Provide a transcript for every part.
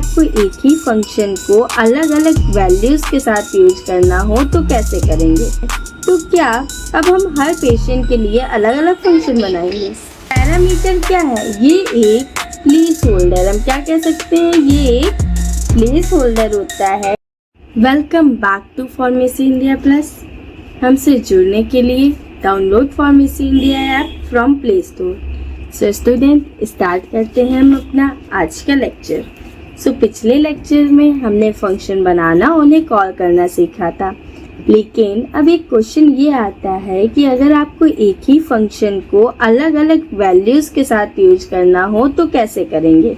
आपको एक ही फंक्शन को अलग अलग वैल्यूज के साथ यूज करना हो तो कैसे करेंगे? तो क्या अब हम हर पेशेंट के लिए अलग अलग फंक्शन बनाएंगे? पैरामीटर क्या है? ये एक प्लेस होल्डर, हम क्या कह सकते हैं, ये एक प्लेस होल्डर होता है। Welcome back to Pharmacy India Plus. हमसे जुड़ने के लिए download Pharmacy India app from Play Store. So student, start करते हैं हम अपना आज का लेक्चर। पिछले लेक्चर में हमने फंक्शन बनाना, उन्हें कॉल करना सीखा था। लेकिन अब एक क्वेश्चन ये आता है कि अगर आपको एक ही फंक्शन को अलग अलग वैल्यूज के साथ यूज करना हो तो कैसे करेंगे?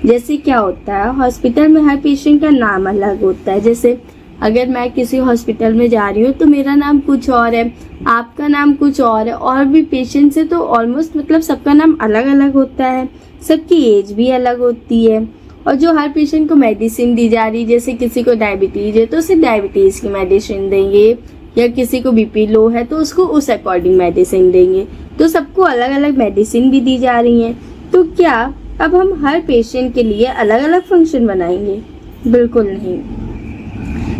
जैसे क्या होता है, हॉस्पिटल में हर पेशेंट का नाम अलग होता है। जैसे अगर मैं किसी हॉस्पिटल में जा रही हूँ तो मेरा नाम कुछ और है, आपका नाम कुछ और भी पेशेंट से तो ऑलमोस्ट मतलब सबका नाम अलग अलग होता है, सबकी एज भी अलग होती है। और जो हर पेशेंट को मेडिसिन दी जा रही है, जैसे किसी को डायबिटीज है तो उसे डायबिटीज की मेडिसिन देंगे, या किसी को बीपी लो है तो उसको उस अकॉर्डिंग मेडिसिन देंगे। तो सबको अलग अलग मेडिसिन भी दी जा रही हैं। तो क्या अब हम हर पेशेंट के लिए अलग अलग फंक्शन बनाएंगे? बिल्कुल नहीं।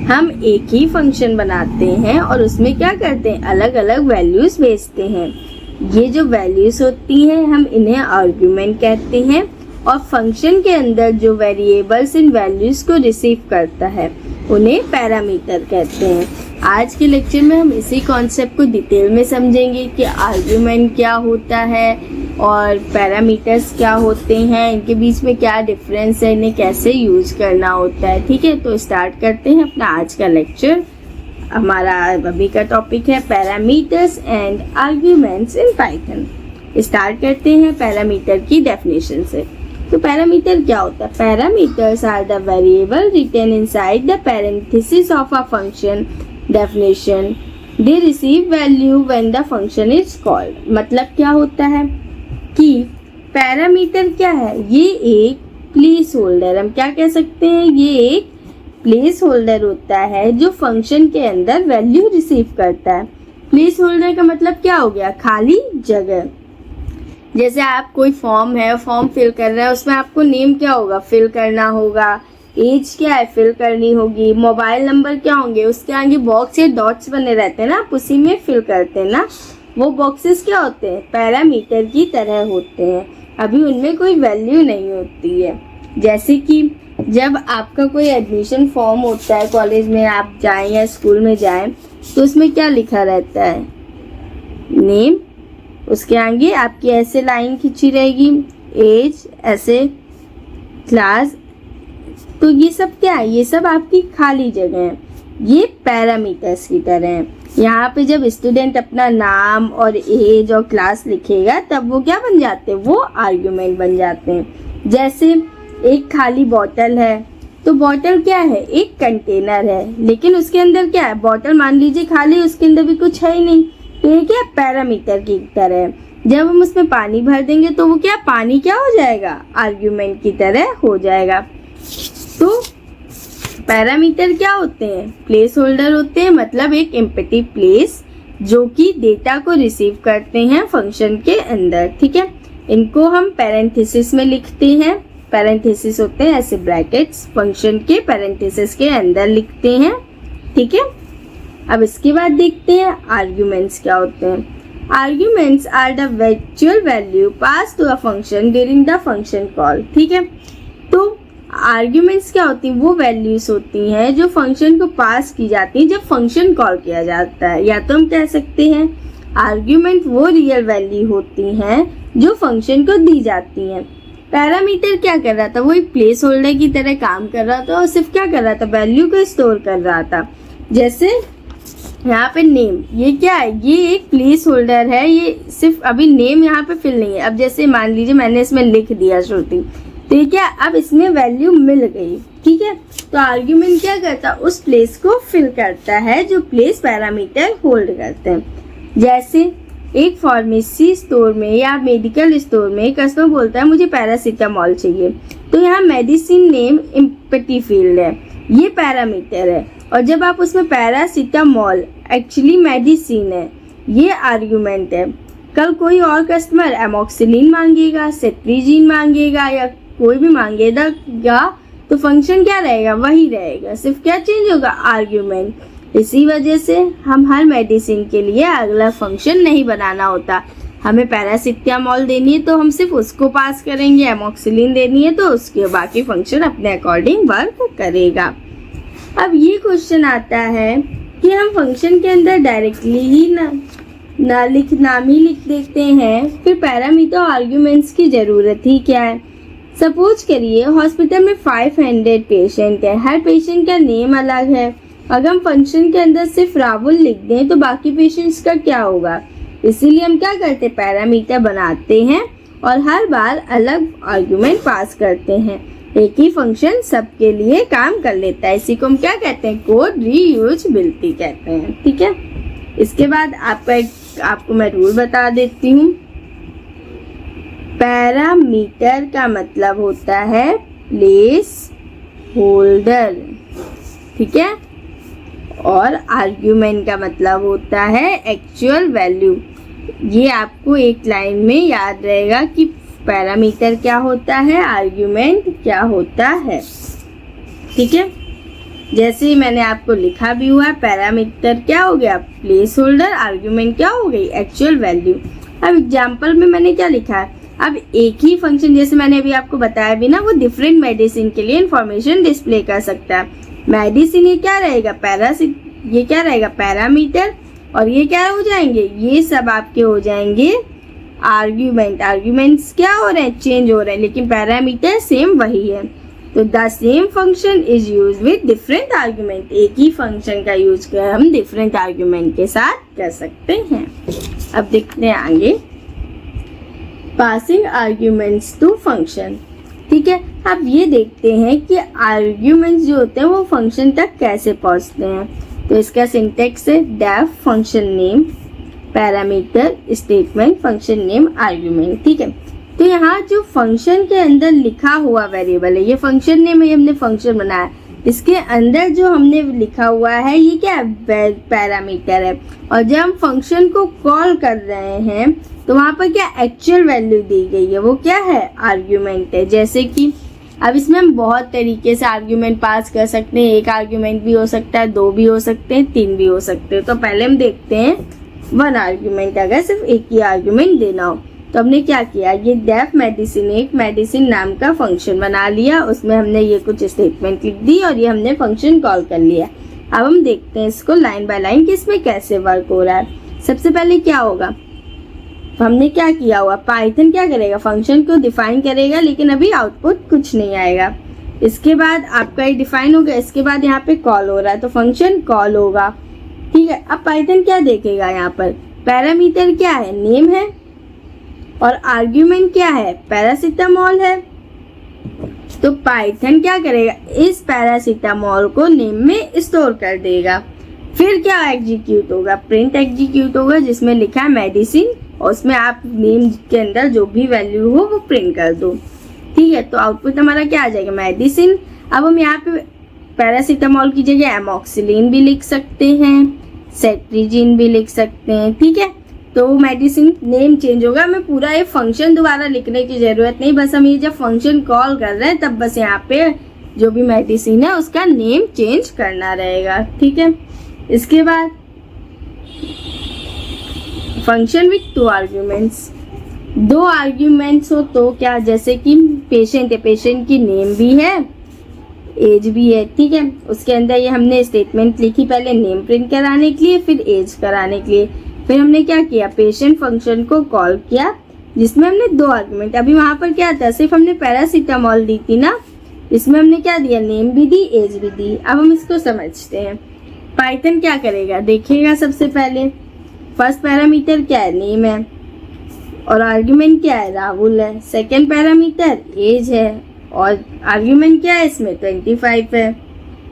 हम एक ही फंक्शन बनाते हैं और उसमें क्या करते हैं, अलग अलग वैल्यूज भेजते हैं। ये जो वैल्यूज होती हैं हम इन्हें आर्ग्यूमेंट कहते हैं, और फंक्शन के अंदर जो वेरिएबल्स इन वैल्यूज को रिसीव करता है उन्हें पैरामीटर कहते हैं। आज के लेक्चर में हम इसी कॉन्सेप्ट को डिटेल में समझेंगे कि आर्ग्यूमेंट क्या होता है और पैरामीटर्स क्या होते हैं, इनके बीच में क्या डिफरेंस है, इन्हें कैसे यूज करना होता है। ठीक है, तो स्टार्ट करते हैं अपना आज का लेक्चर। हमारा अभी का टॉपिक है parameters and arguments in Python. Start करते हैं पैरामीटर की डेफिनेशन से। तो पैरामीटर क्या होता है? Parameters are the variable written inside the parenthesis of a function definition. They receive value when the function is called. मतलब क्या होता है कि पैरामीटर क्या है? ये एक प्लेस होल्डर, हम क्या कह सकते हैं, ये एक प्लेस होल्डर होता है जो फंक्शन के अंदर वैल्यू रिसीव करता है। प्लेस होल्डर का मतलब क्या हो गया? खाली जगह। जैसे आप कोई फॉर्म है, फॉर्म फिल कर रहे हैं, उसमें आपको नेम क्या होगा, फिल करना होगा, एज क्या है फिल करनी होगी, मोबाइल नंबर क्या होंगे, उसके आगे बॉक्स या डॉट्स बने रहते हैं ना, आप उसी में फिल करते हैं ना। वो बॉक्सेस क्या होते हैं? पैरामीटर की तरह होते हैं, अभी उनमें कोई वैल्यू नहीं होती है। जैसे कि जब आपका कोई एडमिशन फॉर्म होता है, कॉलेज में आप जाएं या स्कूल में जाएं, तो उसमें क्या लिखा रहता है? नेम, उसके आगे आपकी ऐसे लाइन खींची रहेगी, एज ऐसे, क्लास। तो ये सब क्या है? ये सब आपकी खाली जगह है, ये पैरामीटर्स की तरह है। यहाँ पे जब स्टूडेंट अपना नाम और एज और क्लास लिखेगा तब वो क्या बन जाते हैं? वो आर्ग्यूमेंट बन जाते हैं। जैसे एक खाली बॉटल है, तो बॉटल क्या है? एक कंटेनर है, लेकिन उसके अंदर क्या है? बॉटल मान लीजिए खाली, उसके अंदर भी कुछ है ही नहीं, तो ये क्या? पैरामीटर की तरह है। जब हम उसमें पानी भर देंगे तो वो क्या? पानी क्या हो जाएगा? आर्ग्यूमेंट की तरह हो जाएगा। तो पैरामीटर क्या होते हैं? प्लेस होल्डर होते हैं, मतलब एक एम्प्टी प्लेस जो कि डेटा को रिसीव करते हैं फंक्शन के अंदर। ठीक है, इनको हम पैरेंथेसिस में लिखते हैं। पैरेंथेसिस होते हैं ऐसे ब्रैकेट्स, फंक्शन के पैरेंथेसिस के अंदर लिखते हैं। ठीक है, अब इसके बाद देखते हैं आर्ग्यूमेंट्स क्या होते हैं। Arguments are the virtual value pass to a function during the function call. ठीक है, तो आर्ग्यूमेंट्स क्या होती हैं? वो वैल्यूज होती हैं जो फंक्शन को पास की जाती हैं जब फंक्शन कॉल किया जाता है। या तो हम कह सकते हैं आर्ग्यूमेंट वो रियल वैल्यू होती हैं जो फंक्शन को दी जाती हैं। पैरामीटर क्या कर रहा था? वो एक प्लेस होल्डर की तरह काम कर रहा था और सिर्फ क्या कर रहा था? वैल्यू को स्टोर कर रहा था। जैसे यहाँ पे नेम, ये क्या है? ये एक प्लेस होल्डर है, ये सिर्फ अभी नेम यहाँ पे फिल नहीं है। अब जैसे मान लीजिए मैंने इसमें लिख दिया श्रुति, तो ये क्या? अब इसमें वैल्यू मिल गई। ठीक है, तो आर्ग्यूमेंट क्या करता है? उस प्लेस को फिल करता है जो प्लेस पैरामीटर होल्ड करते हैं। जैसे एक फार्मेसी स्टोर में या मेडिकल स्टोर में कस्टमर बोलता है मुझे पैरासीटामॉल चाहिए, तो यहाँ मेडिसिन नेम एम्प्टी फील्ड है, ये पैरामीटर है। और जब आप उसमें पैरासीटामॉल एक्चुअली मेडिसिन है, ये आर्ग्यूमेंट है। कल कोई और कस्टमर एमोक्सिलिन मांगेगा, सेट्रिजिन मांगेगा या कोई भी मांगेगा, तो फंक्शन क्या रहेगा, वही रहेगा, सिर्फ क्या चेंज होगा, आर्ग्यूमेंट। इसी वजह से हम हर मेडिसिन के लिए अगला फंक्शन नहीं बनाना होता। हमें पैरासिटामोल देनी है तो हम सिर्फ उसको पास करेंगे, एमोक्सिलिन देनी है तो उसके बाकी फंक्शन अपने अकॉर्डिंग वर्क करेगा। अब ये क्वेश्चन आता है कि हम फंक्शन के अंदर डायरेक्टली ही नाम ही लिख देते हैं, फिर पैरामीटर आर्ग्यूमेंट्स की ज़रूरत ही क्या है। सपोज करिए हॉस्पिटल में 500 पेशेंट है, हर पेशेंट का नेम अलग है। अगर हम फंक्शन के अंदर सिर्फ राहुल लिख दें तो बाकी पेशेंट्स का क्या होगा, इसीलिए हम क्या करते हैं, पैरामीटर बनाते हैं और हर बार अलग आर्गुमेंट पास करते हैं। एक ही फंक्शन सबके लिए काम कर लेता है। इसी को हम क्या कहते हैं, कोड रीयूजेबिलिटी कहते हैं। ठीक है, इसके बाद आपको मैं रूल बता देती हूँ। पैरामीटर का मतलब होता है प्लेस होल्डर, ठीक है, और आर्ग्यूमेंट का मतलब होता है एक्चुअल वैल्यू। ये आपको एक लाइन में याद रहेगा कि पैरामीटर क्या होता है, आर्ग्यूमेंट क्या होता है। ठीक है, जैसे मैंने आपको लिखा भी हुआ है, पैरामीटर क्या हो गया, प्लेस होल्डर, आर्ग्यूमेंट क्या हो गई, एक्चुअल वैल्यू। अब एग्जाम्पल में मैंने क्या लिखा है, अब एक ही फंक्शन जैसे मैंने अभी आपको बताया भी ना, वो डिफरेंट मेडिसिन के लिए इंफॉर्मेशन डिस्प्ले कर सकता है। मेडिसिन ये क्या रहेगा, ये क्या रहेगा, पैरामीटर, और ये क्या हो जाएंगे, ये सब आपके हो जाएंगे आर्ग्यूमेंट। आर्ग्यूमेंट्स क्या हो रहे हैं, चेंज हो रहे हैं, लेकिन पैरामीटर सेम वही है। तो the same function is use with different argument. एक ही फंक्शन का यूज कर हम डिफरेंट आर्ग्यूमेंट के साथ कर सकते हैं। अब देखते हैं आगे, पासिंग आर्ग्यूमेंट्स टू फंक्शन। ठीक है, अब ये देखते हैं कि आर्ग्यूमेंट्स जो होते हैं वो फंक्शन तक कैसे पहुंचते हैं। तो इसका सिंटेक्स है def function name parameter statement function name argument. ठीक है, तो यहाँ जो फंक्शन के अंदर लिखा हुआ वेरिएबल है, ये फंक्शन नेम है, हमने फंक्शन बनाया, इसके अंदर जो हमने लिखा हुआ है ये क्या है, पैरामीटर है। और जब हम फंक्शन को कॉल कर रहे हैं तो वहाँ पर क्या एक्चुअल वैल्यू दी गई है, वो क्या है, आर्ग्यूमेंट है। जैसे कि अब इसमें हम बहुत तरीके से आर्ग्यूमेंट पास कर सकते हैं। एक आर्ग्यूमेंट भी हो सकता है, दो भी हो सकते हैं, तीन भी हो सकते हैं। तो पहले हम देखते हैं वन आर्ग्यूमेंट, अगर सिर्फ एक ही आर्ग्यूमेंट देना हो तो हमने क्या किया, ये डेफ मेडिसिन, एक मेडिसिन नाम का फंक्शन बना लिया, उसमें हमने ये कुछ स्टेटमेंट लिख दी और ये हमने फंक्शन कॉल कर लिया। अब हम देखते हैं इसको लाइन बाय लाइन कि इसमें कैसे वर्क हो रहा है। सबसे पहले क्या होगा, हमने क्या किया हुआ, पाइथन क्या करेगा, फंक्शन को डिफाइन करेगा, लेकिन अभी आउटपुट कुछ नहीं आएगा। इसके बाद आपका ये डिफाइन हो गया, इसके बाद यहाँ पे कॉल हो रहा है तो फंक्शन कॉल होगा। ठीक है, अब पाइथन क्या देखेगा, यहाँ पर पैरामीटर क्या है, नेम है, और आर्ग्यूमेंट क्या है, पैरासिटामोल है। तो पाइथन क्या करेगा, इस पैरासिटामोल को नेम में स्टोर कर देगा। फिर क्या एग्जीक्यूट होगा, प्रिंट एग्जीक्यूट होगा, जिसमें लिखा है मेडिसिन, और उसमें आप नेम के अंदर जो भी वैल्यू हो वो प्रिंट कर दो। ठीक है, तो आउटपुट हमारा क्या आ जाएगा, मेडिसिन। अब हम यहाँ पे पैरासिटामोल की जगह एमोक्सिलिन भी लिख सकते हैं, सेट्रिजिन भी लिख सकते हैं। ठीक है, तो मेडिसिन नेम चेंज होगा, हमें पूरा ये फंक्शन दोबारा लिखने की जरूरत नहीं, बस हम ये जब फंक्शन कॉल कर रहे हैं तब बस यहाँ पे जो भी मेडिसिन है उसका नेम चेंज करना रहेगा। ठीक है, इसके बाद फंक्शन विथ टू आर्ग्यूमेंट्स, दो आर्ग्यूमेंट्स हो तो क्या, जैसे कि पेशेंट है, पेशेंट की नेम भी है, एज भी है। ठीक है, उसके अंदर ये हमने स्टेटमेंट लिखी, पहले नेम प्रिंट कराने के लिए, फिर एज कराने के लिए। फिर हमने क्या किया, पेशेंट फंक्शन को कॉल किया जिसमें हमने दो आर्गुमेंट, अभी वहां पर क्या था, सिर्फ हमने पैरासिटामोल दी थी ना, इसमें हमने क्या दिया, नेम भी दी, एज भी दी। अब हम इसको समझते हैं। पाइथन क्या करेगा, देखेगा सबसे पहले फर्स्ट पैरामीटर क्या है, नेम है, और आर्ग्यूमेंट क्या है, राहुल है। सेकेंड पैरामीटर एज है, और आर्ग्यूमेंट क्या है इसमें, 25 है।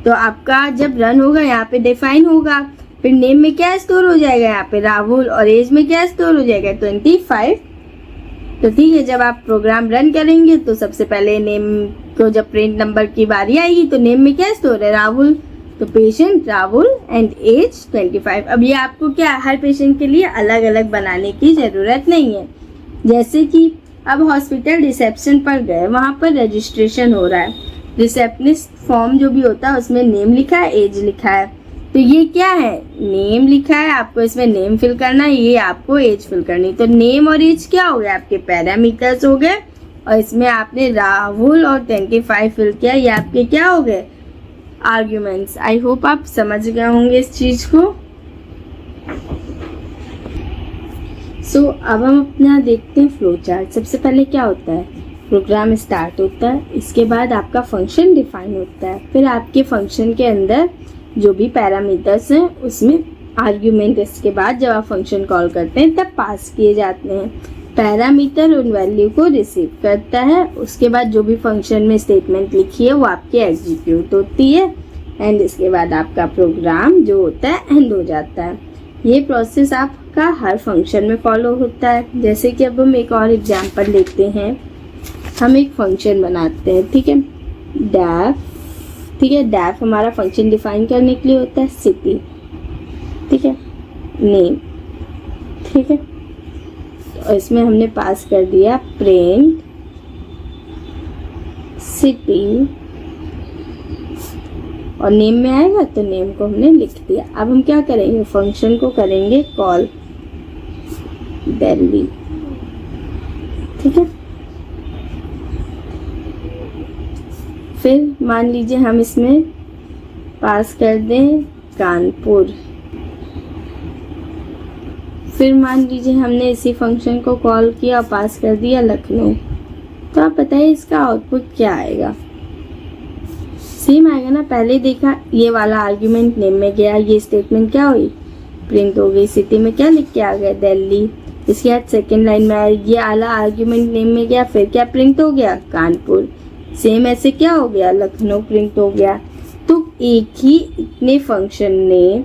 तो आपका जब रन होगा यहाँ पे डिफाइन होगा, फिर नेम में क्या स्टोर हो जाएगा, यहाँ पे राहुल, और एज में क्या स्टोर हो जाएगा, 25। तो ठीक है, जब आप प्रोग्राम रन करेंगे तो सबसे पहले नेम को जब प्रिंट नंबर की बारी आएगी तो नेम में क्या स्टोर है, राहुल, तो पेशेंट राहुल एंड एज 25। अब ये आपको क्या, हर पेशेंट के लिए अलग अलग बनाने की जरूरत नहीं है। जैसे कि अब हॉस्पिटल रिसेप्शन पर गए, वहाँ पर रजिस्ट्रेशन हो रहा है, रिसेप्शनिस्ट फॉर्म जो भी होता है उसमें नेम लिखा है, एज लिखा है। तो ये क्या है, नेम लिखा है, आपको इसमें नेम फिल करना है, ये आपको एज फिल करनी। तो नेम और एज क्या हो गए, आपके पैरामीटर्स हो गए, और इसमें आपने राहुल और 25 फिल किया, ये आपके क्या हो गए, आर्ग्यूमेंट्स। आई होप आप समझ गए होंगे इस चीज को। अब हम अपना देखते हैं फ्लो चार्ट। सबसे पहले क्या होता है, प्रोग्राम स्टार्ट होता है, इसके बाद आपका फंक्शन डिफाइन होता है, फिर आपके फंक्शन के अंदर जो भी पैरामीटर्स हैं उसमें आर्ग्यूमेंट, इसके बाद जब आप फंक्शन कॉल करते हैं तब पास किए जाते हैं। पैरामीटर उन वैल्यू को रिसीव करता है, उसके बाद जो भी फंक्शन में स्टेटमेंट लिखी है वो आपकी एग्जीक्यूट होती है, एंड इसके बाद आपका प्रोग्राम जो होता है एंड हो जाता है। ये प्रोसेस आपका हर फंक्शन में फॉलो होता है। जैसे कि अब हम एक और एग्जांपल लेते हैं, हम एक फंक्शन बनाते हैं, ठीक है, डैफ, ठीक है, डैफ हमारा फंक्शन डिफाइन करने के लिए होता है, सिटी, ठीक है, नेम, ठीक है, और इसमें हमने पास कर दिया प्रिंट सिटी, और नेम में आएगा तो नेम को हमने लिख दिया। अब हम क्या करेंगे, फंक्शन को करेंगे कॉल दिल्ली, ठीक है। फिर मान लीजिए हम इसमें पास कर दें कानपुर, फिर मान लीजिए हमने इसी फंक्शन को कॉल किया और पास कर दिया लखनऊ। तो आप बताइए इसका आउटपुट क्या आएगा, सेम आएगा ना। पहले देखा ये वाला आर्ग्यूमेंट नेम में गया, ये स्टेटमेंट क्या हुई, प्रिंट हो गई। सिटी में क्या लिख के आ गया, दिल्ली। इसके बाद सेकेंड लाइन में आया, ये वाला आर्ग्यूमेंट नेम में गया, फिर क्या प्रिंट हो गया, कानपुर। सेम ऐसे क्या हो गया, लखनऊ प्रिंट हो गया। तो एक ही इतने फंक्शन ने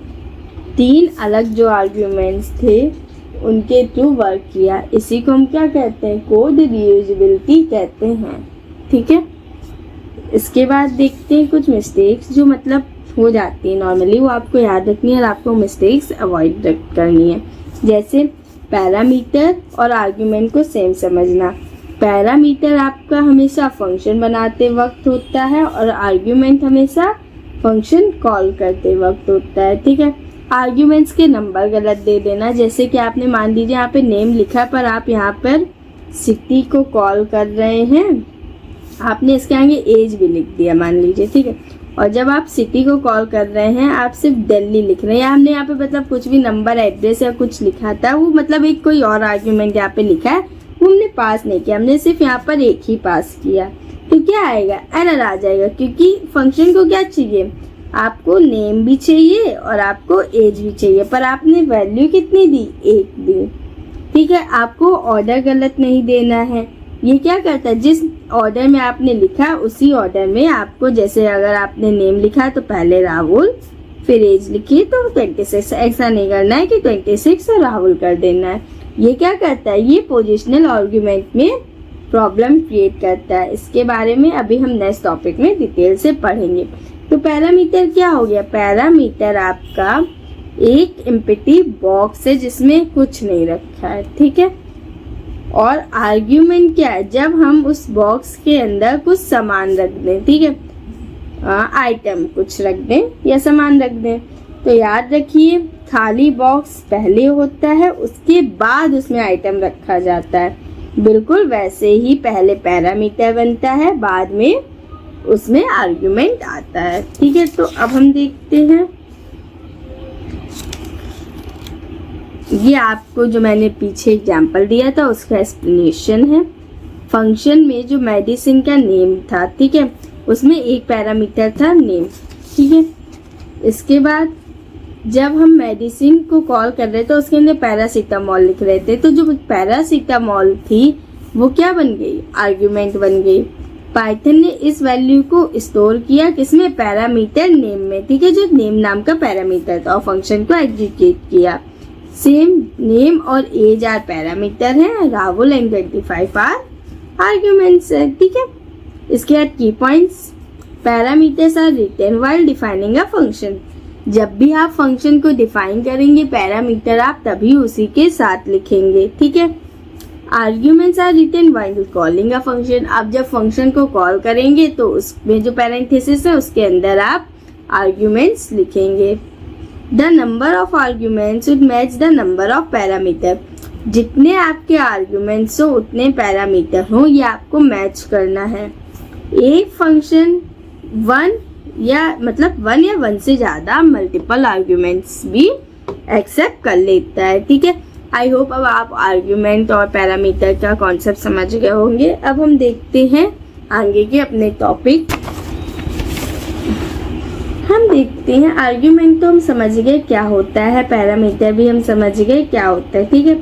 3 अलग जो आर्ग्यूमेंट्स थे उनके थ्रू वर्क किया। इसी को हम क्या कहते हैं, कोड रीयूजेबिलिटी कहते हैं, ठीक है। इसके बाद देखते हैं कुछ मिस्टेक्स जो मतलब हो जाती है नॉर्मली, वो आपको याद रखनी है और आपको मिस्टेक्स अवॉइड करनी है। जैसे पैरामीटर और आर्ग्यूमेंट को सेम समझना। पैरामीटर आपका हमेशा फंक्शन बनाते वक्त होता है और आर्ग्यूमेंट हमेशा फंक्शन कॉल करते वक्त होता है, ठीक है। आर्ग्यूमेंट्स के नंबर गलत दे देना, जैसे कि आपने मान लीजिए यहाँ पे नेम लिखा पर आप यहाँ पर सिटी को कॉल कर रहे हैं, आपने इसके आगे एज भी लिख दिया मान लीजिए, ठीक है। और जब आप सिटी को कॉल कर रहे हैं आप सिर्फ दिल्ली लिख रहे हैं, हमने यहाँ पे मतलब कुछ भी नंबर एड्रेस या कुछ लिखा था, वो मतलब एक कोई और आर्ग्यूमेंट यहाँ पे लिखा है, वो हमने पास नहीं किया, हमने सिर्फ यहाँ पर एक ही पास किया। तो क्या आएगा, एरर आ जाएगा, क्योंकि फंक्शन को क्या चाहिए, आपको नेम भी चाहिए और आपको एज भी चाहिए, पर आपने वैल्यू कितनी दी, 1 दी, ठीक है। आपको ऑर्डर गलत नहीं देना है। ये क्या करता है, जिस ऑर्डर में आपने लिखा उसी ऑर्डर में आपको, जैसे अगर आपने नेम लिखा तो पहले राहुल फिर एज लिखी तो 26, ऐसा नहीं करना है कि 26 और राहुल कर देना है। ये क्या करता है, ये पोजिशनल आर्ग्यूमेंट में प्रॉब्लम क्रिएट करता है। इसके बारे में अभी हम नेक्स्ट टॉपिक में डिटेल से पढ़ेंगे। तो पैरामीटर क्या हो गया, पैरामीटर आपका एक एम्प्टी बॉक्स है जिसमें कुछ नहीं रखा है, ठीक है। और आर्ग्यूमेंट क्या है, जब हम उस बॉक्स के अंदर कुछ सामान रख दें, ठीक है, आइटम कुछ रख दें या सामान रख दें। तो याद रखिए खाली बॉक्स पहले होता है, उसके बाद उसमें आइटम रखा जाता है। बिल्कुल वैसे ही पहले पैरामीटर बनता है, बाद में उसमें आर्ग्यूमेंट आता है, ठीक है। तो अब हम देखते हैं, ये आपको जो मैंने पीछे एग्जाम्पल दिया था उसका एक्सप्लेनेशन है। फंक्शन में जो मेडिसिन का नेम था, ठीक है, उसमें एक पैरामीटर था नेम, ठीक है। इसके बाद जब हम मेडिसिन को कॉल कर रहे थे उसके अंदर पैरासीटामोल लिख रहे थे, तो जो पैरासीटामोल थी वो क्या बन गई, आर्ग्यूमेंट बन गई। पाइथन ने इस वैल्यू को स्टोर किया किसमें, पैरामीटर नेम में, ठीक है, जो नेम नाम का पैरामीटर था, और फंक्शन को एग्जीक्यूट किया। सेम नेम और एज आर पैरामीटर है, राहुल एंड 25 आर आर्ग्यूमेंट्स है, ठीक है। इसके बाद की points, parameters are written while defining a function. जब भी आप फंक्शन को डिफाइन करेंगे पैरामीटर आप तभी उसी के साथ लिखेंगे, ठीक है। Arguments are written while calling a function. आप जब फंक्शन को कॉल करेंगे तो उसमें जो पैरेंथेसिस है उसके अंदर आप आर्ग्यूमेंट्स लिखेंगे। The number of arguments should match the number of parameter. जितने आपके आर्ग्यूमेंट्स हो उतने पैरामीटर हो, ये आपको मैच करना है। एक फंक्शन वन या वन से ज़्यादा मल्टीपल आर्ग्यूमेंट्स भी एक्सेप्ट कर लेता है। ठीक है, आई होप अब आप आर्ग्यूमेंट और पैरामीटर का कॉन्सेप्ट समझ गए होंगे। अब हम देखते हैं आगे के अपने टॉपिक। हम देखते हैं आर्ग्यूमेंट तो हम समझ गए क्या होता है, पैरामीटर भी हम समझ गए क्या होता है। ठीक है,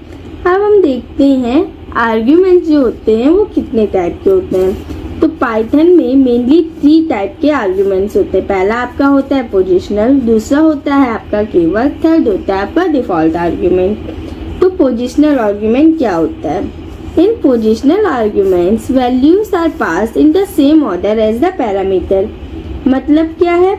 अब हम देखते हैं आर्ग्यूमेंट जो होते हैं वो कितने टाइप के होते हैं। तो पाइथन में मेनली 3 टाइप के आर्ग्यूमेंट्स होते हैं। पहला आपका होता है पोजिशनल, दूसरा होता है आपका कीवर्ड, थर्ड होता है आपका डिफॉल्ट आर्ग्यूमेंट। तो पोजिशनल आर्ग्यूमेंट क्या होता है? In positional arguments values are passed in the same order as the parameter. मतलब क्या है,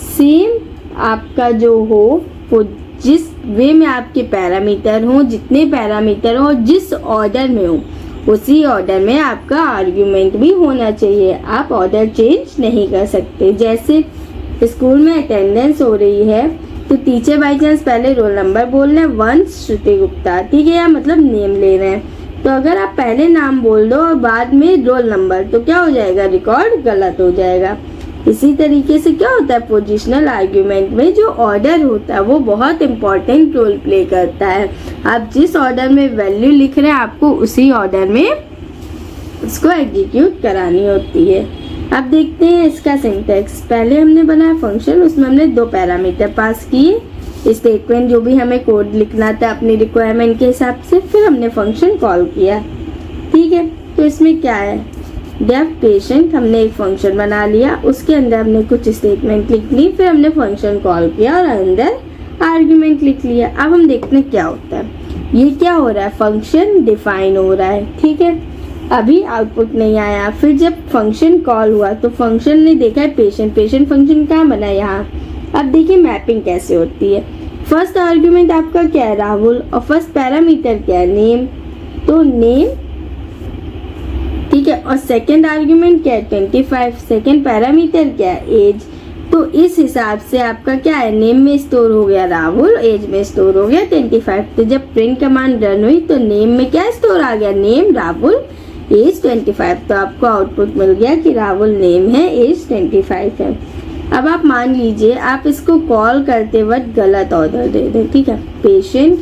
सेम आपका जो हो जिस वे में आपके पैरामीटर हो, जितने पैरामीटर हो, जिस ऑर्डर में हो उसी ऑर्डर में आपका आर्ग्यूमेंट भी होना चाहिए। आप ऑर्डर चेंज नहीं कर सकते। जैसे स्कूल में अटेंडेंस हो रही है तो टीचर बाई चांस पहले रोल नंबर बोल रहे हैं, वंश श्रुति गुप्ता, ठीक है, या नेम ले रहे हैं, तो अगर आप पहले नाम बोल दो और बाद में रोल नंबर तो क्या हो जाएगा, रिकॉर्ड गलत हो जाएगा। इसी तरीके से क्या होता है, पोजिशनल आर्ग्यूमेंट में जो ऑर्डर होता है वो बहुत इंपॉर्टेंट रोल प्ले करता है। आप जिस ऑर्डर में वैल्यू लिख रहे हैं आपको उसी ऑर्डर में उसको एग्जीक्यूट करानी होती है। अब देखते हैं इसका सिंटैक्स। पहले हमने बनाया फंक्शन, उसमें हमने 2 पैरामीटर पास किए, स्टेटमेंट जो भी हमें कोड लिखना था अपनी रिक्वायरमेंट के हिसाब से, फिर हमने फंक्शन कॉल किया। ठीक है, तो इसमें क्या है, डेफ पेशेंट हमने एक फंक्शन बना लिया, उसके अंदर हमने कुछ स्टेटमेंट लिख ली, फिर हमने फंक्शन कॉल किया और अंदर आर्ग्यूमेंट लिख लिया। अब हम देखते हैं क्या होता है। ये क्या हो रहा है, फंक्शन डिफाइन हो रहा है। ठीक है, अभी आउटपुट नहीं आया। फिर जब फंक्शन कॉल हुआ तो फंक्शन ने देखा है पेशेंट फंक्शन कहाँ बना है, यहाँ। अब देखिए मैपिंग कैसे होती है। फर्स्ट आर्ग्यूमेंट आपका क्या है, राहुल, और फर्स्ट पैरामीटर क्या है, नेम, तो नेम, ठीक है, और सेकेंड आर्ग्यूमेंट क्या है, 25, सेकेंड पैरामीटर क्या है, एज। तो इस हिसाब से आपका क्या है, नेम में स्टोर हो गया राहुल, एज में स्टोर हो गया 25। तो जब प्रिंट कमांड रन हुई तो नेम में क्या स्टोर आ गया, नेम राहुल, एज 25। तो आपको आउटपुट मिल गया कि राहुल नेम है, एज 25 है। अब आप मान लीजिए आप इसको कॉल करते वक्त गलत ऑर्डर दे दें, ठीक है, पेशेंट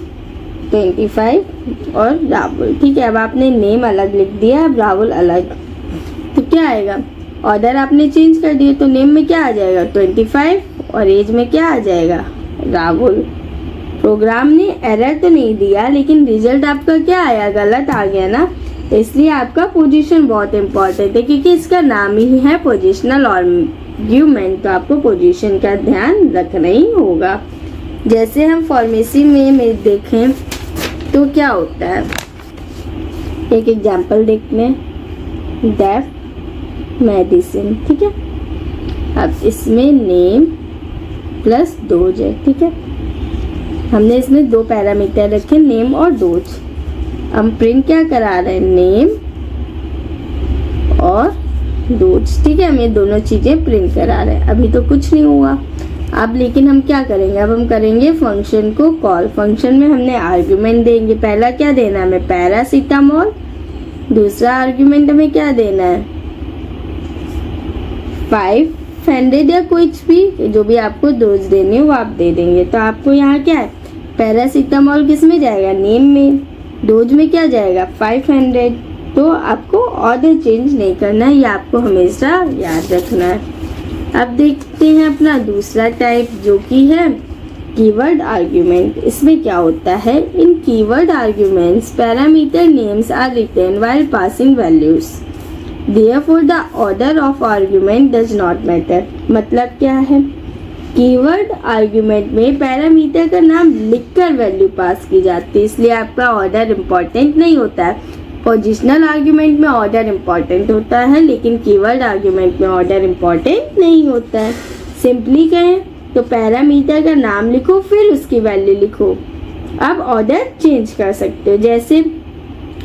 25 और राहुल, ठीक है। अब आपने नेम अलग लिख दिया, अब राहुल अलग, तो क्या आएगा, ऑर्डर आपने चेंज कर दिया तो नेम में क्या आ जाएगा 25 और एज में क्या आ जाएगा राहुल। प्रोग्राम ने एरर तो नहीं दिया लेकिन रिजल्ट आपका क्या आया, गलत आ गया ना। इसलिए आपका पोजीशन बहुत इंपॉर्टेंट है क्योंकि इसका नाम ही है पोजिशनल आर्ग्यूमेंट, तो आपको पोजीशन का ध्यान रखना ही होगा। जैसे हम फार्मेसी में देखें तो क्या होता है, एक एग्जाम्पल देखते हैं, डेफ मेडिसिन, ठीक है। अब इसमें नेम प्लस डोज है, ठीक है। हमने इसमें 2 पैरामीटर रखे, नेम और डोज। हम प्रिंट क्या करा रहे हैं, नेम और डोज, ठीक है। हम ये दोनों चीजें प्रिंट करा रहे हैं। अभी तो कुछ नहीं हुआ। अब लेकिन हम क्या करेंगे, अब हम करेंगे फंक्शन को कॉल। फंक्शन में हमने आर्ग्यूमेंट देंगे, पहला क्या देना है हमें, पैरासीटामोल, दूसरा आर्ग्यूमेंट हमें क्या देना है 500 या कुछ भी, जो भी आपको डोज देनी हो वो आप दे देंगे। तो आपको यहाँ क्या है, पैरासीटामोल किस में जाएगा, नेम में, डोज में क्या जाएगा 500। तो आपको ऑर्डर चेंज नहीं करना है, ये आपको हमेशा याद रखना है। अब देखते हैं अपना दूसरा टाइप जो कि है कीवर्ड आर्ग्यूमेंट। इसमें क्या होता है, in keyword arguments parameter names are written while passing values, therefore the order of argument does not matter. मतलब क्या है, कीवर्ड आर्ग्यूमेंट में पैरामीटर का नाम लिखकर वैल्यू पास की जाती है, इसलिए आपका ऑर्डर इम्पोर्टेंट नहीं होता है। पोजिशनल आर्ग्यूमेंट में ऑर्डर इम्पोर्टेंट होता है लेकिन कीवर्ड आर्ग्यूमेंट में ऑर्डर इम्पोर्टेंट नहीं होता है। सिंपली कहें तो पैरामीटर का नाम लिखो फिर उसकी वैल्यू लिखो, अब ऑर्डर चेंज कर सकते हो। जैसे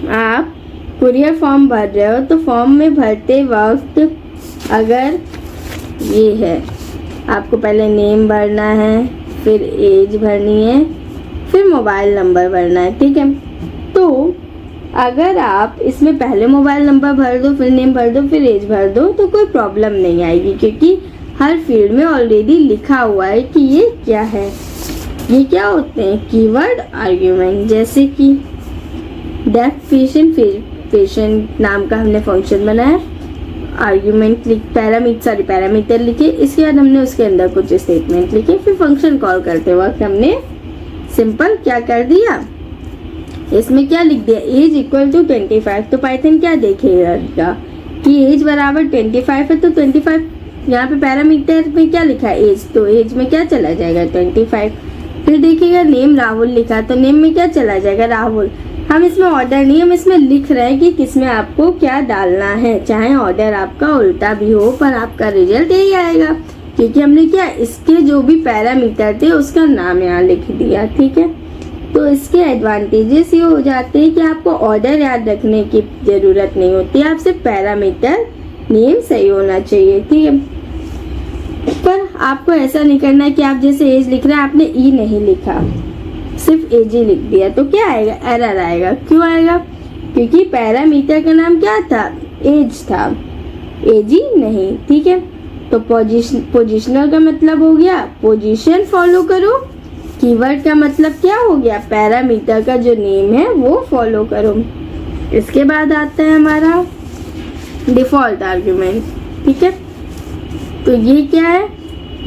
आप कुरियर फॉर्म भर रहे हो तो फॉर्म में भरते वक्त अगर ये है, आपको पहले नेम भरना है, फिर एज भरनी है, फिर मोबाइल नंबर भरना है, ठीक है। तो अगर आप इसमें पहले मोबाइल नंबर भर दो, फिर नेम भर दो, फिर एज भर दो तो कोई प्रॉब्लम नहीं आएगी, क्योंकि हर फील्ड में ऑलरेडी लिखा हुआ है कि ये क्या है। ये क्या होते हैं? Keyword argument. जैसे कि डेफ पेशेंट नाम का हमने फंक्शन बनाया, आर्ग्यूमेंट पैरामीटर लिखे, इसके बाद हमने उसके अंदर कुछ स्टेटमेंट लिखे, फिर फंक्शन कॉल करते वक्त हमने सिंपल क्या कर दिया, इसमें क्या लिख दिया, एज इक्वल टू 25। तो पाइथन क्या देखेगा कि एज बराबर 25 है, तो 25 यहाँ पे पैरामीटर में क्या लिखा है, एज, तो एज में क्या चला जाएगा 25। फिर देखिएगा नेम राहुल लिखा, तो नेम में क्या चला जाएगा, राहुल। हम इसमें ऑर्डर नहीं, हम इसमें लिख रहे हैं कि किसमें आपको क्या डालना है, चाहे ऑर्डर आपका उल्टा भी हो पर आपका रिजल्ट यही आएगा, क्योंकि हमने क्या इसके जो भी पैरामीटर थे उसका नाम यहाँ लिख दिया, ठीक है। तो इसके एडवांटेजेस ये हो जाते हैं कि आपको ऑर्डर याद रखने की जरूरत नहीं होती, आप सिर्फ पैरामीटर नेम सही होना चाहिए, ठीक है। पर आपको ऐसा नहीं करना है कि आप जैसे एज लिख रहे हैं आपने ई नहीं लिखा, सिर्फ एज ही लिख दिया, तो क्या आएगा, एरर आएगा। क्यों आएगा? क्योंकि पैरामीटर का नाम क्या था, एज था, एज ही नहीं, ठीक है। तो पोजिशनल का मतलब हो गया पोजीशन फॉलो करो, कीवर्ड का मतलब क्या हो गया, पैरामीटर का जो नेम है वो फॉलो करो। इसके बाद आता है हमारा डिफॉल्ट आर्ग्यूमेंट, ठीक है। तो ये क्या है,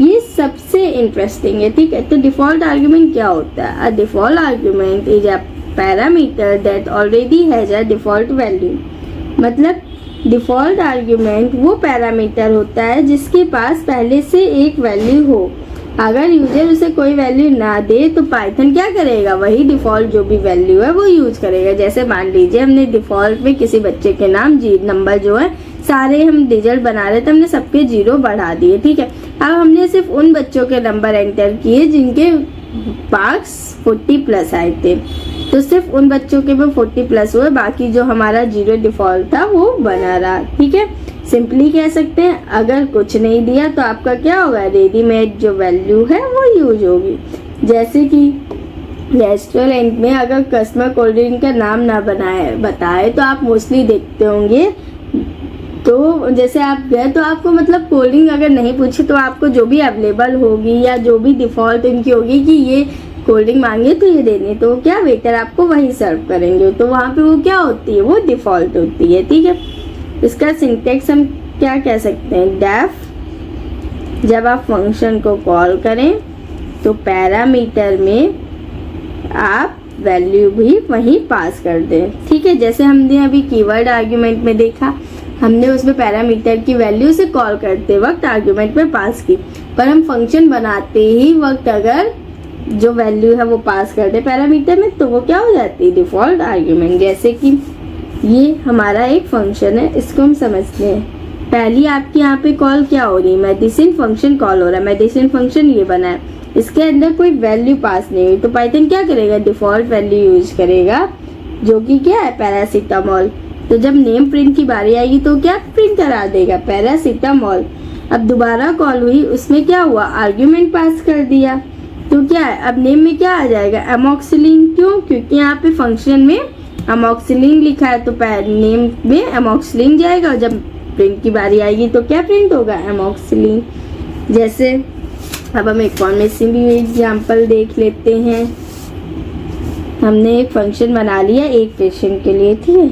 ये सबसे इंटरेस्टिंग है, ठीक है। तो डिफॉल्ट आर्ग्यूमेंट क्या होता है, a default argument is a parameter that already has a default value. मतलब डिफॉल्ट आर्ग्यूमेंट वो पैरामीटर होता है जिसके पास पहले से एक वैल्यू हो। अगर यूजर उसे कोई वैल्यू ना दे तो पाइथन क्या करेगा, वही डिफॉल्ट जो भी वैल्यू है वो यूज करेगा। जैसे मान लीजिए हमने डिफॉल्ट में किसी बच्चे के नाम नंबर जो है सारे हम डिजिट बना रहे थे, हमने सबके 0 बढ़ा दिए, ठीक है। अब हमने सिर्फ उन बच्चों के नंबर एंटर किए जिनके मार्क्स 40+ आए थे, तो सिर्फ उन बच्चों के में 40+ हुए, बाकी जो हमारा 0 डिफॉल्ट था वो बना रहा, ठीक है। सिंपली कह सकते हैं अगर कुछ नहीं दिया तो आपका क्या होगा, रेडीमेड जो वैल्यू है वो यूज होगी। जैसे कि रेस्टोरेंट में अगर कस्टमर कोल्ड ड्रिंक का नाम ना बताए तो आप मोस्टली देखते होंगे, तो जैसे आप गए तो आपको मतलब कोल्ड ड्रिंक अगर नहीं पूछे तो आपको जो भी अवेलेबल होगी या जो भी डिफ़ॉल्ट इनकी होगी कि ये कोल्ड ड्रिंक मांगे तो ये देनी, तो क्या वेटर आपको वही सर्व करेंगे, तो वहाँ पे वो क्या होती है, वो डिफ़ॉल्ट होती है, ठीक है। इसका सिंटेक्स हम क्या कह सकते हैं, डेफ, जब आप फंक्शन को कॉल करें तो पैरामीटर में आप वैल्यू भी वहीं पास कर दें, ठीक है। जैसे हमने अभी कीवर्ड आर्ग्यूमेंट में देखा, हमने उसमें पैरामीटर की वैल्यू से कॉल करते वक्त आर्ग्यूमेंट में पास की, पर हम फंक्शन बनाते ही वक्त अगर जो वैल्यू है वो पास कर दे पैरामीटर में तो वो क्या हो जाती है, डिफ़ॉल्ट आर्ग्यूमेंट। जैसे कि ये हमारा एक फंक्शन है, इसको हम समझते हैं। पहली आपकी यहाँ पे कॉल क्या हो रही है, मेडिसिन फंक्शन कॉल हो रहा है, मेडिसिन फंक्शन ये बना है, इसके अंदर कोई वैल्यू पास नहीं हुई, तो पाइथन क्या करेगा, डिफ़ॉल्ट वैल्यू यूज करेगा जो कि क्या है, पैरासीटामॉल। तो जब नेम प्रिंट की बारी आएगी तो क्या प्रिंट करा देगा, पैरासीटामॉल। अब दोबारा कॉल हुई, उसमें क्या हुआ, आर्ग्यूमेंट पास कर दिया, तो क्या है, अब नेम में क्या आ जाएगा, एमॉक्सिलिन। क्यों, क्योंकि यहाँ पे फंक्शन में एमॉक्सिलिन लिखा है, तो नेम में एमॉक्सिलिन जाएगा, और जब प्रिंट की बारी आएगी तो क्या प्रिंट होगा, एमॉक्सिलिन। जैसे अब हम एक और मिसिंग एग्जाम्पल देख लेते हैं। हमने एक फंक्शन बना लिया एक पेशेंट के लिए, ठीक है,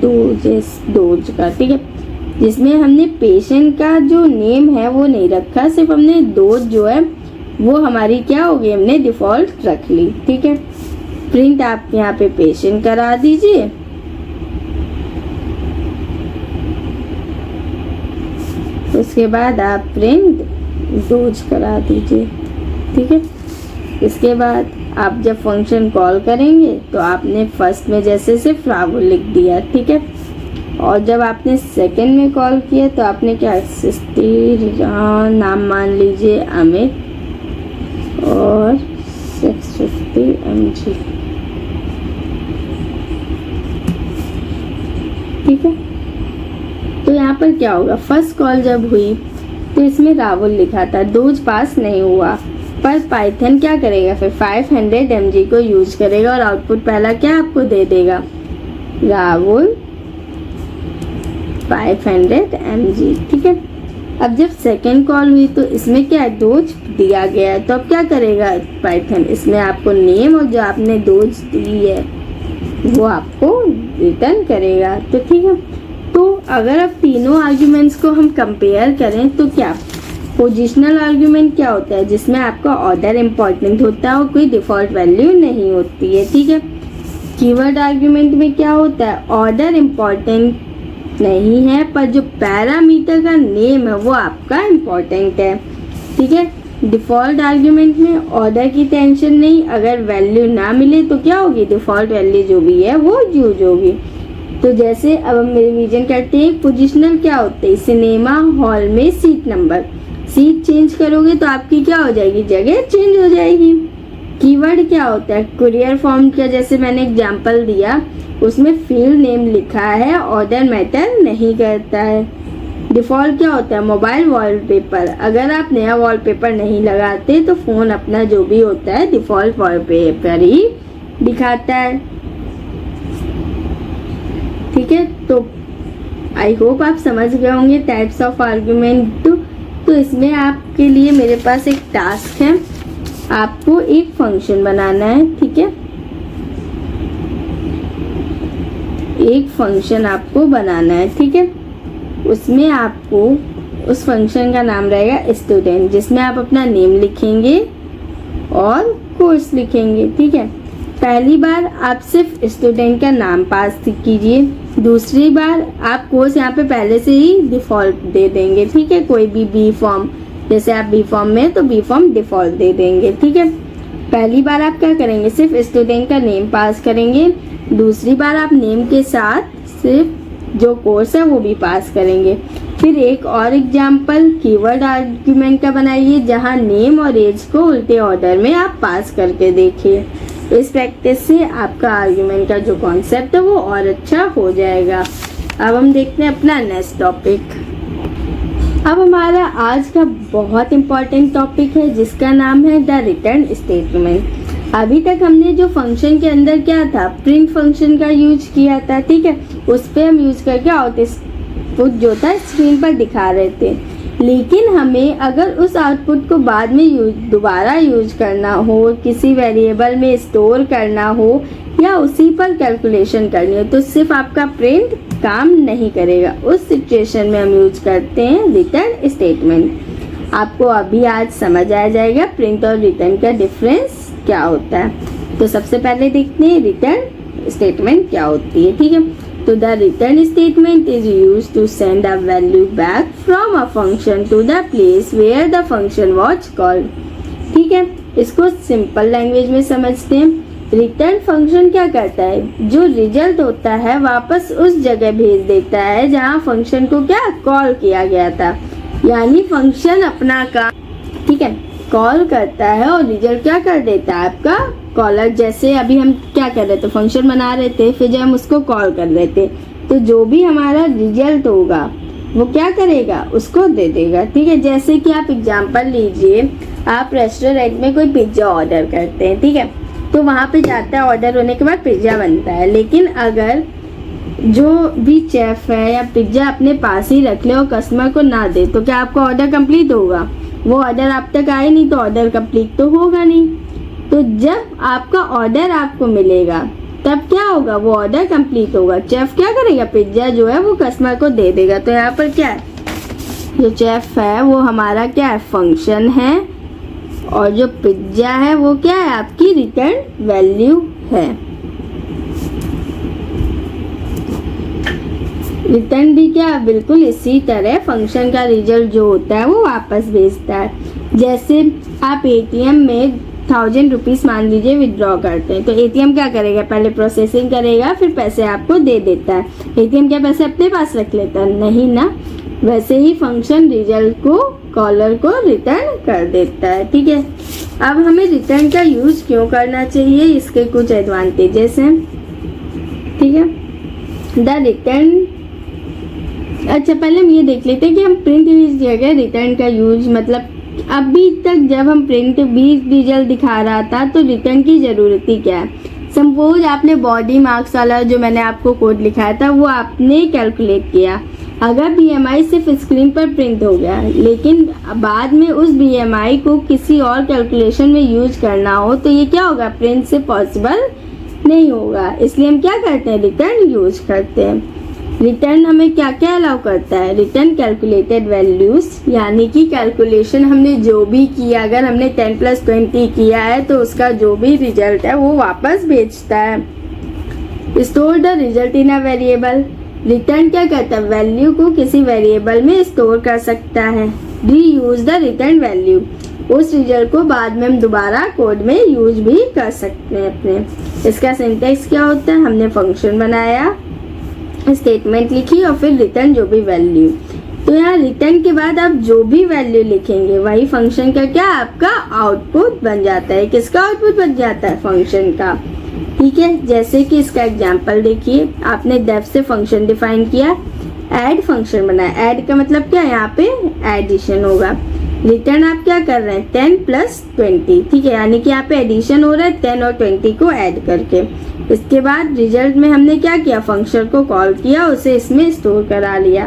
डोज का, ठीक है, जिसमें हमने पेशेंट का जो नेम है वो नहीं रखा, सिर्फ हमने डोज जो है वो हमारी क्या होगी, हमने डिफ़ॉल्ट रख ली, ठीक है। प्रिंट आप यहाँ पे पेशेंट करा दीजिए, उसके बाद आप प्रिंट डोज करा दीजिए, ठीक है। इसके बाद आप जब फंक्शन कॉल करेंगे तो आपने फर्स्ट में जैसे सिर्फ राहुल लिख दिया, ठीक है, और जब आपने सेकंड में कॉल किया तो आपने क्या, नाम मान लीजिए अमित और 650 mg, पर क्या होगा, फर्स्ट कॉल जब हुई तो इसमें राहुल लिखा था, दोज पास नहीं हुआ, पर पाइथन क्या करेगा, फिर 500 mg को यूज करेगा और आउटपुट पहला क्या आपको दे देगा, राहुल 500 mg। ठीक है, अब जब सेकेंड कॉल हुई तो इसमें क्या है, दोज दिया गया है, तो अब क्या करेगा पाइथन, इसमें आपको नेम और जो आपने दोज दी है वो आपको रिटर्न करेगा। तो ठीक है, तो अगर अब तीनों आर्ग्यूमेंट्स को हम कंपेयर करें तो क्या, पोजिशनल आर्ग्यूमेंट क्या होता है, जिसमें आपका ऑर्डर इम्पोर्टेंट होता है और कोई डिफ़ॉल्ट वैल्यू नहीं होती है। ठीक है, कीवर्ड आर्ग्यूमेंट में क्या होता है, ऑर्डर इम्पोर्टेंट नहीं है पर जो पैरामीटर का नेम है वो आपका इम्पोर्टेंट है। ठीक है, डिफ़ॉल्ट आर्ग्यूमेंट में ऑर्डर की टेंशन नहीं, अगर वैल्यू ना मिले तो क्या होगी, डिफ़ॉल्ट वैल्यू जो भी है वो यूज होगी। तो जैसे अब हम रिवीजन करते हैं, पोजिशनल क्या होते हैं, सिनेमा हॉल में सीट नंबर, सीट चेंज करोगे तो आपकी क्या हो जाएगी, जगह चेंज हो जाएगी। कीवर्ड क्या होता है, कुरियर फॉर्म का जैसे मैंने एग्जांपल दिया उसमें फील्ड नेम लिखा है, ऑर्डर मैटर नहीं करता है। डिफ़ॉल्ट क्या होता है, मोबाइल वॉलपेपर, अगर आप नया वॉलपेपर नहीं लगाते तो फ़ोन अपना जो भी होता है डिफ़ॉल्ट वॉलपेपर ही दिखाता है। ठीक है, तो आई होप आप समझ गए होंगे टाइप्स ऑफ आर्ग्यूमेंट। तो इसमें आपके लिए मेरे पास एक टास्क है, आपको एक फंक्शन बनाना है। ठीक है, एक फंक्शन आपको बनाना है। ठीक है, उसमें आपको उस फंक्शन का नाम रहेगा स्टूडेंट, जिसमें आप अपना नेम लिखेंगे और कोर्स लिखेंगे। ठीक है, पहली बार आप सिर्फ स्टूडेंट का नाम पास कीजिए, दूसरी बार आप कोर्स यहाँ पे पहले से ही डिफ़ॉल्ट दे देंगे। ठीक है, कोई भी बी फॉर्म, जैसे आप बी फॉर्म में तो बी फॉर्म डिफ़ॉल्ट दे देंगे। ठीक है, पहली बार आप क्या करेंगे, सिर्फ स्टूडेंट का नेम पास करेंगे, दूसरी बार आप नेम के साथ सिर्फ जो कोर्स है वो भी पास करेंगे। फिर एक और एग्जाम्पल कीवर्ड आर्ग्यूमेंट का बनाइए, जहाँ नेम और एज को उल्टे ऑर्डर में आप पास करके देखिए। इस प्रैक्टिस से आपका आर्ग्यूमेंट का जो कॉन्सेप्ट है वो और अच्छा हो जाएगा। अब हम देखते हैं अपना नेक्स्ट टॉपिक। अब हमारा आज का बहुत इम्पॉर्टेंट टॉपिक है जिसका नाम है द रिटर्न स्टेटमेंट। अभी तक हमने जो फंक्शन के अंदर क्या था, प्रिंट फंक्शन का यूज किया था। ठीक है, उस पर हम यूज करके आउटपुट जो था स्क्रीन पर दिखा रहे थे, लेकिन हमें अगर उस आउटपुट को बाद में दोबारा यूज करना हो, किसी वेरिएबल में स्टोर करना हो या उसी पर कैलकुलेशन करनी हो तो सिर्फ आपका प्रिंट काम नहीं करेगा। उस सिचुएशन में हम यूज करते हैं रिटर्न स्टेटमेंट। आपको अभी आज समझ आ जाएगा प्रिंट और रिटर्न का डिफरेंस क्या होता है। तो सबसे पहले देखते हैं रिटर्न स्टेटमेंट क्या होती है। ठीक है, तो the return statement is used to send a value back from a function to the place where the function was called. ठीक है, इसको सिंपल लैंग्वेज में समझते हैं। रिटर्न फंक्शन क्या करता है, जो रिजल्ट होता है वापस उस जगह भेज देता है जहाँ फंक्शन को क्या कॉल किया गया था, यानी फंक्शन अपना काम, ठीक है, कॉल करता है और रिजल्ट क्या कर देता है आपका कॉलर। जैसे अभी हम क्या कर रहे थे, फंक्शन बना रहे थे, फिर जब हम उसको कॉल कर रहे थे तो जो भी हमारा रिजल्ट होगा वो क्या करेगा, उसको दे देगा। ठीक है, जैसे कि आप एग्जांपल लीजिए, आप रेस्टोरेंट में कोई पिज्ज़ा ऑर्डर करते हैं। ठीक है, तो वहाँ पे जाता है, ऑर्डर होने के बाद पिज्ज़ा बनता है, लेकिन अगर जो भी शेफ है या पिज्ज़ा अपने पास ही रख ले और कस्टमर को ना दे तो क्या आपका ऑर्डर कंप्लीट होगा, वो ऑर्डर आप तक आए नहीं तो ऑर्डर कंप्लीट तो होगा नहीं। तो जब आपका ऑर्डर आपको मिलेगा तब क्या होगा, वो ऑर्डर कंप्लीट होगा। शेफ क्या करेगा, पिज्ज़ा जो है वो कस्टमर को दे देगा। तो यहाँ पर क्या है, जो शेफ है वो हमारा क्या है, फंक्शन है, और जो पिज्ज़ा है वो क्या है, आपकी रिटर्न वैल्यू है। रिटर्न भी क्या, बिल्कुल इसी तरह फंक्शन का रिजल्ट जो होता है वो वापस भेजता है। जैसे आप एटीएम में 1000 रुपीज़ मान लीजिए विड्रॉ करते हैं, तो एटीएम क्या करेगा, पहले प्रोसेसिंग करेगा फिर पैसे आपको दे देता है। एटीएम क्या पैसे अपने पास रख लेता है, नहीं ना। वैसे ही फंक्शन रिजल्ट को कॉलर को रिटर्न कर देता है। ठीक है, अब हमें रिटर्न का यूज क्यों करना चाहिए, इसके कुछ एडवांटेजेस हैं। ठीक है, द रिटर्न अच्छा, पहले हम ये देख लेते हैं कि हम प्रिंट की जगह रिटर्न का यूज, मतलब अभी तक जब हम प्रिंट भी रिजल्ट दिखा रहा था तो रिटर्न की ज़रूरत ही क्या है। सपोज आपने बॉडी मार्क्स वाला जो मैंने आपको कोड लिखाया था वो आपने कैलकुलेट किया, अगर बीएमआई सिर्फ स्क्रीन पर प्रिंट हो गया लेकिन बाद में उस बीएमआई को किसी और कैलकुलेशन में यूज करना हो तो ये क्या होगा, प्रिंट से पॉसिबल नहीं होगा। इसलिए हम क्या करते हैं, रिटर्न यूज करते हैं। रिटर्न हमें क्या क्या अलाउ करता है, रिटर्न कैलकुलेटेड वैल्यूज, यानी कि कैलकुलेशन हमने जो भी किया, अगर हमने 10 + 20 किया है तो उसका जो भी रिजल्ट है वो वापस भेजता है। Store the result in a variable, return क्या करता है, वैल्यू को किसी वेरिएबल में स्टोर कर सकता है। री यूज द रिटर्न वैल्यू, उस रिजल्ट को बाद में हम दोबारा कोड में यूज भी कर सकते हैं अपने। इसका सिंटेक्स क्या होता है, हमने फंक्शन बनाया, स्टेटमेंट लिखी और फिर रिटर्न जो भी वैल्यू। तो यहाँ रिटर्न के बाद आप जो भी वैल्यू लिखेंगे वही फंक्शन का क्या, आपका आउटपुट बन जाता है। किसका आउटपुट बन जाता है, फंक्शन का। ठीक है, जैसे कि इसका एग्जांपल देखिए, आपने डेफ से फंक्शन डिफाइन किया, ऐड फंक्शन बनाया। ऐड का मतलब क्या है, यहाँ पे एडिशन होगा। रिटर्न आप क्या कर रहे हैं, 10 + 20, ठीक है, यानी कि यहाँ पे एडिशन हो रहा है 10 और 20 को ऐड करके। इसके बाद रिजल्ट में हमने क्या किया, फंक्शन को कॉल किया, उसे इसमें स्टोर करा लिया।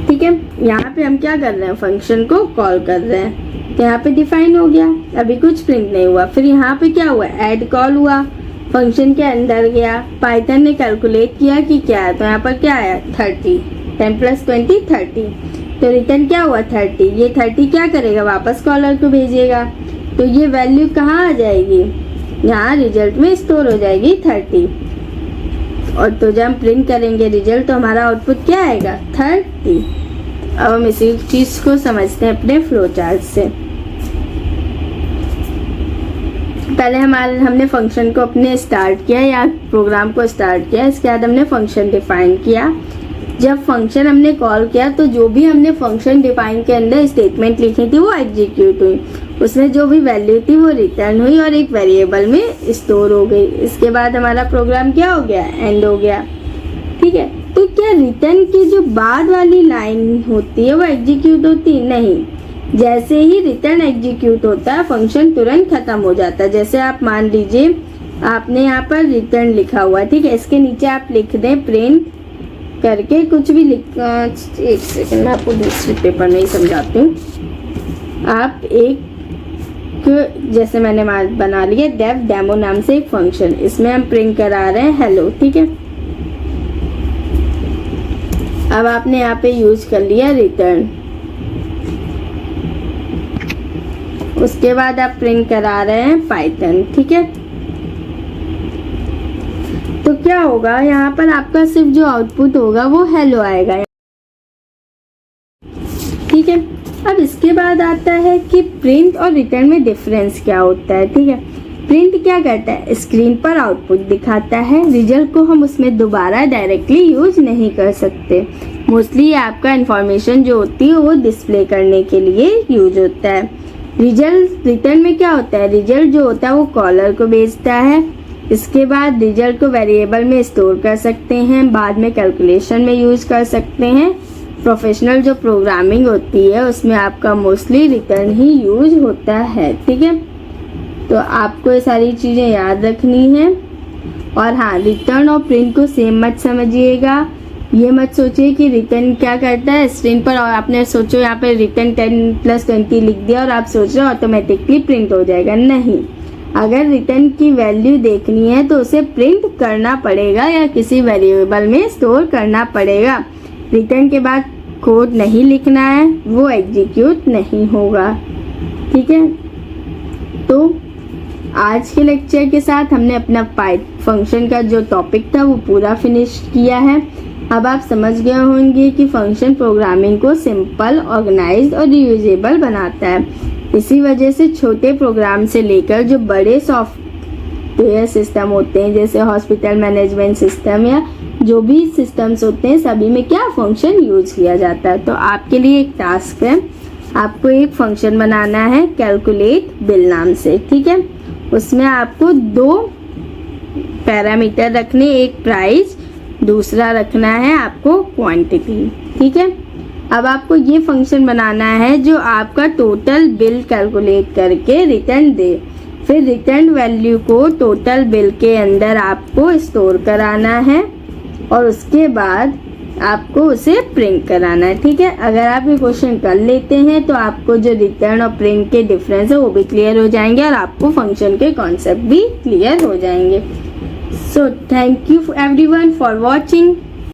ठीक है, यहाँ पे हम क्या कर रहे हैं, फंक्शन को कॉल कर रहे हैं, तो यहाँ पे डिफाइन हो गया, अभी कुछ प्रिंट नहीं हुआ। फिर यहाँ पे क्या हुआ, ऐड कॉल हुआ, फंक्शन के अंदर गया, पाइथन ने कैलकुलेट किया कि क्या है, तो यहाँ पर क्या आया, 30, 10 + 20 30, तो रिटर्न क्या हुआ, 30। ये 30 क्या करेगा, वापस कॉलर को भेजेगा, तो ये वैल्यू कहाँ आ जाएगी, यहाँ रिजल्ट में स्टोर हो जाएगी 30। और तो जब हम प्रिंट करेंगे रिजल्ट तो हमारा आउटपुट क्या आएगा, 30। अब हम इसी चीज को समझते हैं अपने फ्लो चार्ट से। पहले हमने फंक्शन को अपने स्टार्ट किया या प्रोग्राम को स्टार्ट किया, इसके बाद हमने फंक्शन डिफाइन किया। जब फंक्शन हमने कॉल किया तो जो भी हमने फंक्शन डिफाइन के अंदर स्टेटमेंट लिखी थी वो एग्जीक्यूट हुई, उसमें जो भी वैल्यू थी वो रिटर्न हुई और एक वेरिएबल में स्टोर हो गई। इसके बाद हमारा प्रोग्राम क्या हो गया, एंड हो गया। ठीक है, तो क्या रिटर्न की जो बाद वाली लाइन होती है वो एग्जीक्यूट होती, नहीं। जैसे ही रिटर्न एग्जीक्यूट होता है फंक्शन तुरंत खत्म हो जाता है। जैसे आप मान लीजिए आपने यहाँ पर रिटर्न लिखा हुआ है, ठीक है, इसके नीचे आप लिख दें प्रिंट करके कुछ भी एक सेकंड मैं आपको दूसरे पेपर में ही समझाती हूँ। आप एक जैसे मैंने बना लिया डेफ डेमो नाम से एक फंक्शन, इसमें हम प्रिंट करा रहे हैं हेलो। ठीक है, अब आपने यहाँ पे यूज कर लिया रिटर्न, उसके बाद आप प्रिंट करा रहे हैं पाइथन। ठीक है, तो क्या होगा, यहाँ पर आपका सिर्फ जो आउटपुट होगा वो हेलो आएगा। ठीक है, अब इसके बाद आता है कि प्रिंट और रिटर्न में डिफरेंस क्या होता है। ठीक है, प्रिंट क्या करता है, स्क्रीन पर आउटपुट दिखाता है, रिजल्ट को हम उसमें दोबारा डायरेक्टली यूज नहीं कर सकते। मोस्टली आपका इंफॉर्मेशन जो होती है वो डिस्प्ले करने के लिए यूज होता है। रिटर्न में क्या होता है, रिजल्ट जो होता है वो कॉलर को भेजता है, इसके बाद रिजल्ट को वेरिएबल में स्टोर कर सकते हैं, बाद में कैलकुलेशन में यूज कर सकते हैं। प्रोफेशनल जो प्रोग्रामिंग होती है उसमें आपका मोस्टली रिटर्न ही यूज होता है। ठीक है, तो आपको ये सारी चीज़ें याद रखनी है। और हाँ, रिटर्न और प्रिंट को सेम मत समझिएगा, ये मत सोचिए कि रिटर्न क्या करता है स्क्रीन पर और आपने सोचो यहाँ पे रिटर्न 10 + 20 लिख दिया और आप सोच रहे हो ऑटोमेटिकली प्रिंट हो जाएगा, नहीं। अगर रिटर्न की वैल्यू देखनी है तो उसे प्रिंट करना पड़ेगा या किसी वेरिएबल में स्टोर करना पड़ेगा। रिटर्न के बाद कोड नहीं लिखना है, वो एग्जीक्यूट नहीं होगा। ठीक है, तो आज के लेक्चर के साथ हमने अपना फंक्शन का जो टॉपिक था वो पूरा फिनिश किया है। अब आप समझ गए होंगे कि फंक्शन प्रोग्रामिंग को सिंपल, ऑर्गेनाइज्ड और रीयूजेबल बनाता है। इसी वजह से छोटे प्रोग्राम से लेकर जो बड़े सॉफ्टवेयर सिस्टम होते हैं जैसे हॉस्पिटल मैनेजमेंट सिस्टम या जो भी सिस्टम्स होते हैं सभी में क्या फंक्शन यूज किया जाता है। तो आपके लिए एक टास्क है, आपको एक फंक्शन बनाना है कैलकुलेट बिल नाम से। ठीक है, उसमें आपको 2 पैरामीटर रखने, एक प्राइस दूसरा रखना है आपको क्वांटिटी। ठीक है, अब आपको ये फंक्शन बनाना है जो आपका टोटल बिल कैलकुलेट करके रिटर्न दे। फिर रिटर्न वैल्यू को टोटल बिल के अंदर आपको स्टोर कराना है और उसके बाद आपको उसे प्रिंट कराना है। ठीक है, अगर आप ये क्वेश्चन कर लेते हैं तो आपको जो रिटर्न और प्रिंट के डिफरेंस है वो भी क्लियर हो जाएंगे और आपको फंक्शन के कॉन्सेप्ट भी क्लियर हो जाएंगे। So thank you everyone for watching.